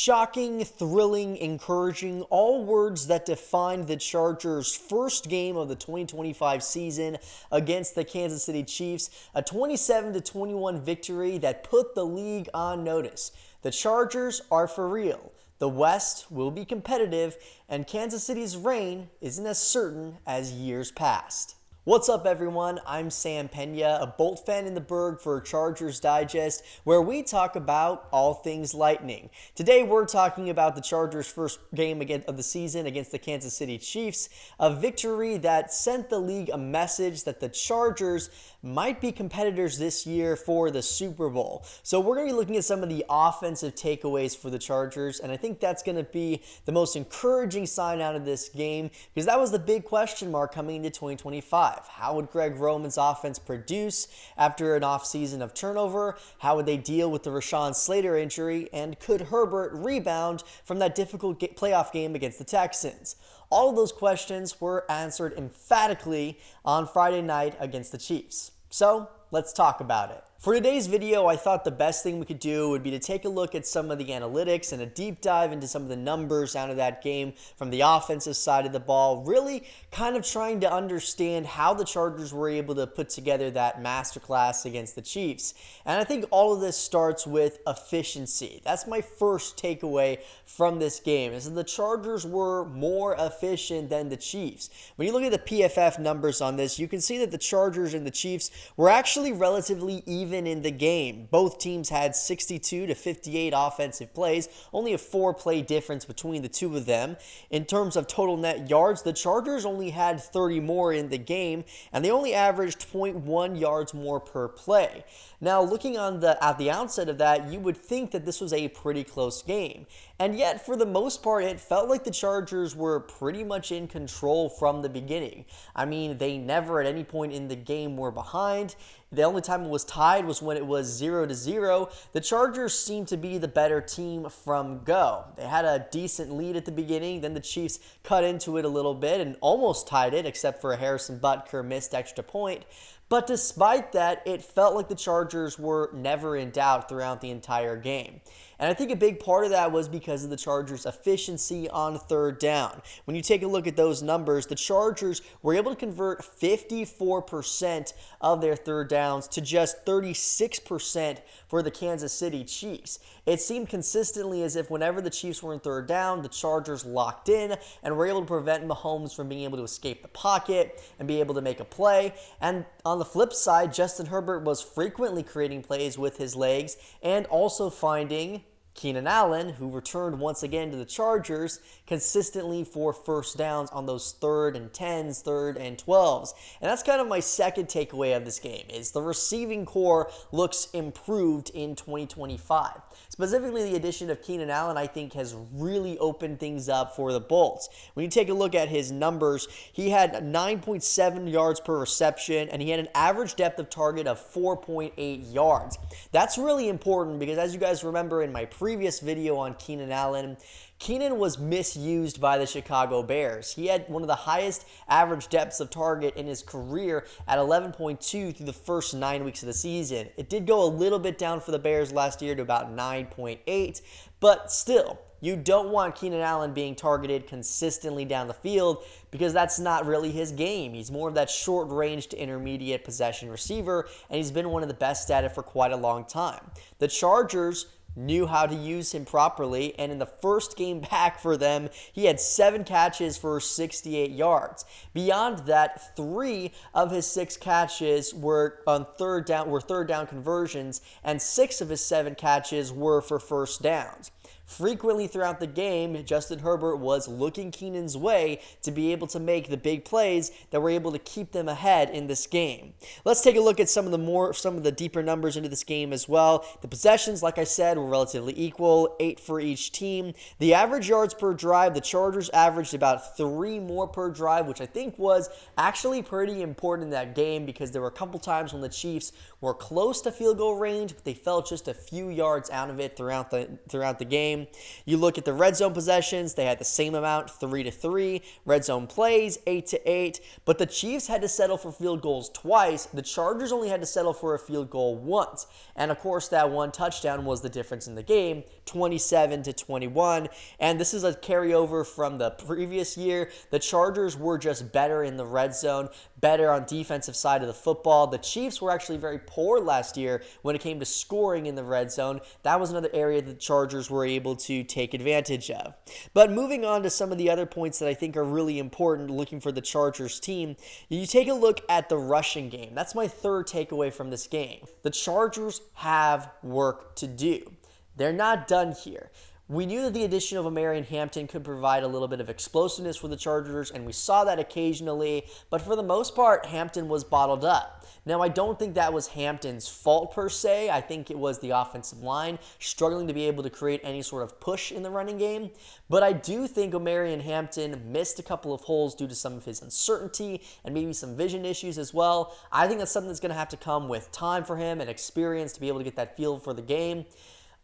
Shocking, thrilling, encouraging, all words that defined the Chargers' first game of the 2025 season against the Kansas City Chiefs, a 27-21 victory that put the league on notice. The Chargers are for real. The West will be competitive, and Kansas City's reign isn't as certain as years past. What's up, everyone? I'm Sam Peña, a Bolt fan in the Berg for Chargers Digest, where we talk about all things Lightning. Today, we're talking about the Chargers' first game of the season against the Kansas City Chiefs, a victory that sent the league a message that the Chargers might be competitors this year for the Super Bowl. So we're going to be looking at some of the offensive takeaways for the Chargers, and I think that's going to be the most encouraging sign out of this game, because that was the big question mark coming into 2025. How would Greg Roman's offense produce after an offseason of turnover? How would they deal with the Rashawn Slater injury? And could Herbert rebound from that difficult playoff game against the Texans? All of those questions were answered emphatically on Friday night against the Chiefs. So let's talk about it. For today's video, I thought the best thing we could do would be to take a look at some of the analytics and a deep dive into some of the numbers out of that game from the offensive side of the ball, really kind of trying to understand how the Chargers were able to put together that masterclass against the Chiefs. And I think all of this starts with efficiency. That's my first takeaway from this game, is that the Chargers were more efficient than the Chiefs. When you look at the PFF numbers on this, you can see that the Chargers and the Chiefs were actually relatively even in the game. Both teams had 62 to 58 offensive plays, only a 4-play difference between the two of them. In terms of total net yards, the Chargers only had 30 more in the game, and they only averaged 0.1 yards more per play. Now, looking at the outset of that, you would think that this was a pretty close game. And yet, for the most part, it felt like the Chargers were pretty much in control from the beginning. I mean, they never at any point in the game were behind. The only time it was tied was when it was 0-0. The Chargers seemed to be the better team from go. They had a decent lead at the beginning, then the Chiefs cut into it a little bit and almost tied it, except for a Harrison Butker missed extra point. But despite that, it felt like the Chargers were never in doubt throughout the entire game. And I think a big part of that was because of the Chargers' efficiency on third down. When you take a look at those numbers, the Chargers were able to convert 54% of their third downs to just 36% for the Kansas City Chiefs. It seemed consistently as if whenever the Chiefs were in third down, the Chargers locked in and were able to prevent Mahomes from being able to escape the pocket and be able to make a play. And on the flip side, Justin Herbert was frequently creating plays with his legs and also finding Keenan Allen, who returned once again to the Chargers, consistently for first downs on those 3rd and 10s, 3rd and 12s. And that's kind of my second takeaway of this game, is the receiving core looks improved in 2025. Specifically, the addition of Keenan Allen, I think, has really opened things up for the Bolts. When you take a look at his numbers, he had 9.7 yards per reception, and he had an average depth of target of 4.8 yards. That's really important because, as you guys remember in my previous video on Keenan Allen, Keenan was misused by the Chicago Bears. He had one of the highest average depths of target in his career at 11.2 through the first 9 weeks of the season. It did go a little bit down for the Bears last year to about 9.8, but still, you don't want Keenan Allen being targeted consistently down the field because that's not really his game. He's more of that short-range to intermediate possession receiver, and he's been one of the best at it for quite a long time. The Chargers knew how to use him properly, and in the first game back for them, he had 7 catches for 68 yards. Beyond that, 3 of his 6 catches were on third down conversions, and 6 of his 7 catches were for first downs. Frequently throughout the game, Justin Herbert was looking Keenan's way to be able to make the big plays that were able to keep them ahead in this game. Let's take a look at some of the deeper numbers into this game as well. The possessions, like I said, were relatively equal, 8 for each team. The average yards per drive, the Chargers averaged about 3 more per drive, which I think was actually pretty important in that game because there were a couple times when the Chiefs were close to field goal range, but they fell just a few yards out of it throughout the game. You look at the red zone possessions, they had the same amount, 3-3. Red zone plays, 8-8. But the Chiefs had to settle for field goals twice. The Chargers only had to settle for a field goal once. And of course, that one touchdown was the difference in the game 27-21. And this is a carryover from the previous year. The Chargers were just better in the red zone, better on defensive side of the football. The Chiefs were actually very poor last year when it came to scoring in the red zone. That was another area that the Chargers were able to take advantage of. But moving on to some of the other points that I think are really important looking for the Chargers team, you take a look at the rushing game. That's my third takeaway from this game. The Chargers have work to do. They're not done here. We knew that the addition of Omarion Hampton could provide a little bit of explosiveness for the Chargers, and we saw that occasionally, but for the most part, Hampton was bottled up. Now, I don't think that was Hampton's fault per se. I think it was the offensive line struggling to be able to create any sort of push in the running game, but I do think Omarion Hampton missed a couple of holes due to some of his uncertainty and maybe some vision issues as well. I think that's something that's going to have to come with time for him and experience to be able to get that feel for the game.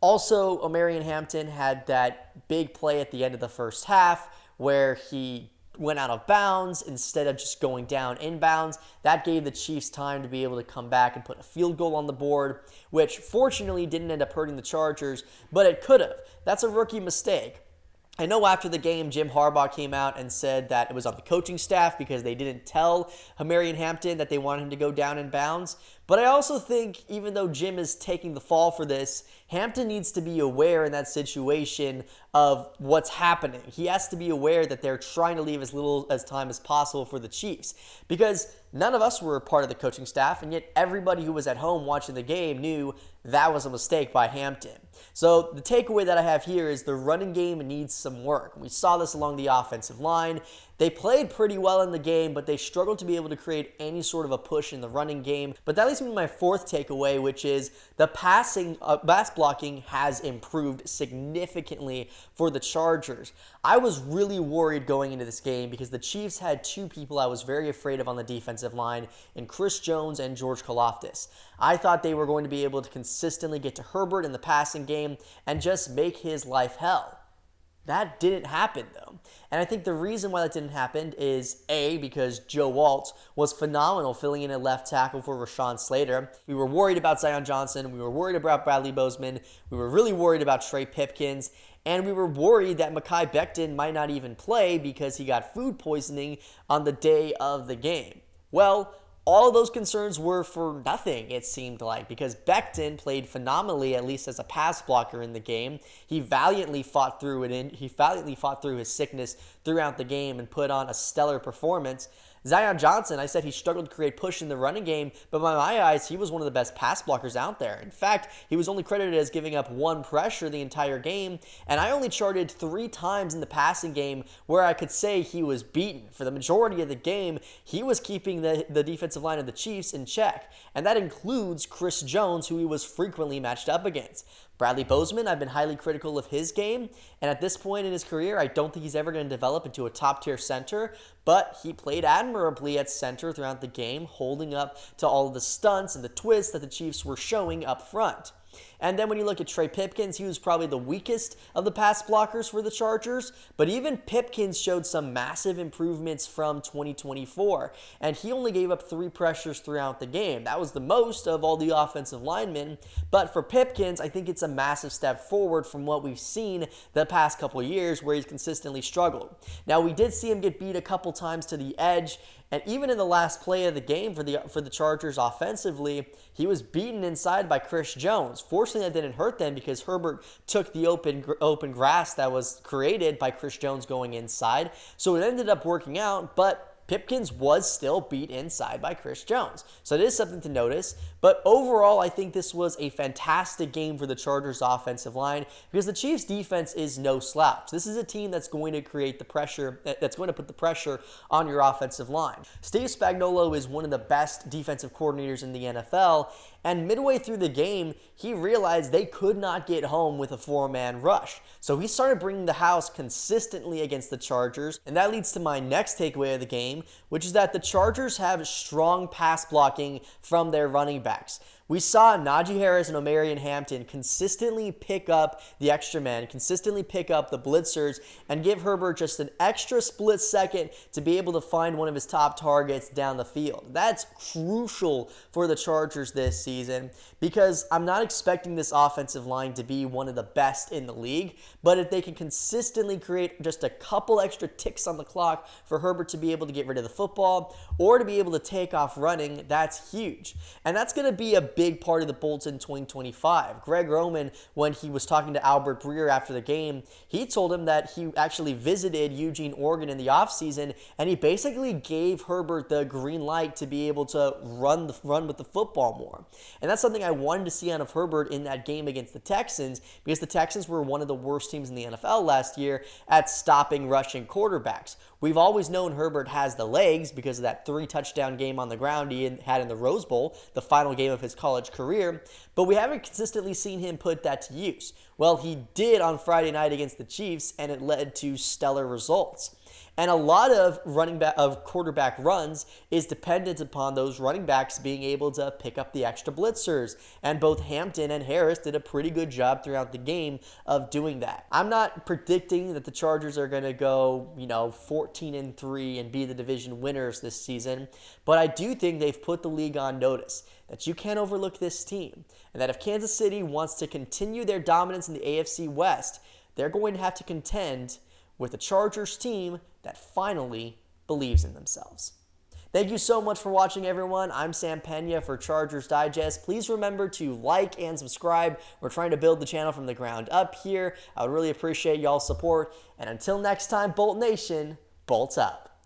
Also, Omarion Hampton had that big play at the end of the first half where he went out of bounds instead of just going down inbounds. That gave the Chiefs time to be able to come back and put a field goal on the board, which fortunately didn't end up hurting the Chargers, but it could have. That's a rookie mistake. I know after the game, Jim Harbaugh came out and said that it was on the coaching staff because they didn't tell Omarion Hampton that they wanted him to go down in bounds. But I also think even though Jim is taking the fall for this, Hampton needs to be aware in that situation of what's happening. He has to be aware that they're trying to leave as little as time as possible for the Chiefs, because none of us were a part of the coaching staff, and yet everybody who was at home watching the game knew that was a mistake by Hampton. So the takeaway that I have here is the running game needs some work. We saw this along the offensive line. They played pretty well in the game, but they struggled to be able to create any sort of a push in the running game. But that leads me to my fourth takeaway, which is the pass blocking has improved significantly for the Chargers. I was really worried going into this game because the Chiefs had two people I was very afraid of on the defensive line in Chris Jones and George Karlaftis. I thought they were going to be able to consistently get to Herbert in the passing game and just make his life hell. That didn't happen, though. And I think the reason why that didn't happen is, A, because Joe Waltz was phenomenal filling in at left tackle for Rashawn Slater. We were worried about Zion Johnson. We were worried about Bradley Bozeman. We were really worried about Trey Pipkins. And we were worried that Mekhi Becton might not even play because he got food poisoning on the day of the game. Well, all of those concerns were for nothing, it seemed like, because Becton played phenomenally, at least as a pass blocker in the game. He valiantly fought through his sickness throughout the game and put on a stellar performance. Zion Johnson, I said he struggled to create push in the running game, but by my eyes, he was one of the best pass blockers out there. In fact, he was only credited as giving up one pressure the entire game, and I only charted 3 times in the passing game where I could say he was beaten. For the majority of the game, he was keeping the defensive line of the Chiefs in check, and that includes Chris Jones, who he was frequently matched up against. Bradley Bozeman, I've been highly critical of his game, and at this point in his career, I don't think he's ever going to develop into a top-tier center, but he played admirably at center throughout the game, holding up to all of the stunts and the twists that the Chiefs were showing up front. And then when you look at Trey Pipkins, he was probably the weakest of the pass blockers for the Chargers, but even Pipkins showed some massive improvements from 2024, and he only gave up 3 pressures throughout the game. That was the most of all the offensive linemen, but for Pipkins, I think it's a massive step forward from what we've seen the past couple of years where he's consistently struggled. Now, we did see him get beat a couple times to the edge, and even in the last play of the game for the Chargers offensively, he was beaten inside by Chris Jones. Fortunately, that didn't hurt them because Herbert took the open grass that was created by Chris Jones going inside. So it ended up working out, but Pipkins was still beat inside by Chris Jones. So it is something to notice. But overall, I think this was a fantastic game for the Chargers offensive line because the Chiefs defense is no slouch. This is a team that's going to create the pressure, that's going to put the pressure on your offensive line. Steve Spagnuolo is one of the best defensive coordinators in the NFL, and midway through the game, he realized they could not get home with a 4-man rush. So he started bringing the house consistently against the Chargers, and that leads to my next takeaway of the game, which is that the Chargers have strong pass blocking from their running backs. We saw Najee Harris and Omarion Hampton consistently pick up the extra men, consistently pick up the blitzers, and give Herbert just an extra split second to be able to find one of his top targets down the field. That's crucial for the Chargers this season because I'm not expecting this offensive line to be one of the best in the league, but if they can consistently create just a couple extra ticks on the clock for Herbert to be able to get rid of the football or to be able to take off running, that's huge. And that's going to be a big part of the Bolts in 2025. Greg Roman, when he was talking to Albert Breer after the game, he told him that he actually visited Eugene, Oregon in the offseason, and he basically gave Herbert the green light to be able to run with the football more. And that's something I wanted to see out of Herbert in that game against the Texans, because the Texans were one of the worst teams in the NFL last year at stopping rushing quarterbacks. We've always known Herbert has the legs because of that 3-touchdown game on the ground he had in the Rose Bowl, the final game of his college career, but we haven't consistently seen him put that to use. Well, he did on Friday night against the Chiefs, and it led to stellar results. And a lot of quarterback runs is dependent upon those running backs being able to pick up the extra blitzers. And both Hampton and Harris did a pretty good job throughout the game of doing that. I'm not predicting that the Chargers are going to go, 14-3 and be the division winners this season, but I do think they've put the league on notice that you can't overlook this team, and that if Kansas City wants to continue their dominance in the AFC West, they're going to have to contend with a Chargers team that finally believes in themselves. Thank you so much for watching, everyone. I'm Sam Peña for Chargers Digest. Please remember to like and subscribe. We're trying to build the channel from the ground up here. I would really appreciate y'all's support. And until next time, Bolt Nation, bolt up.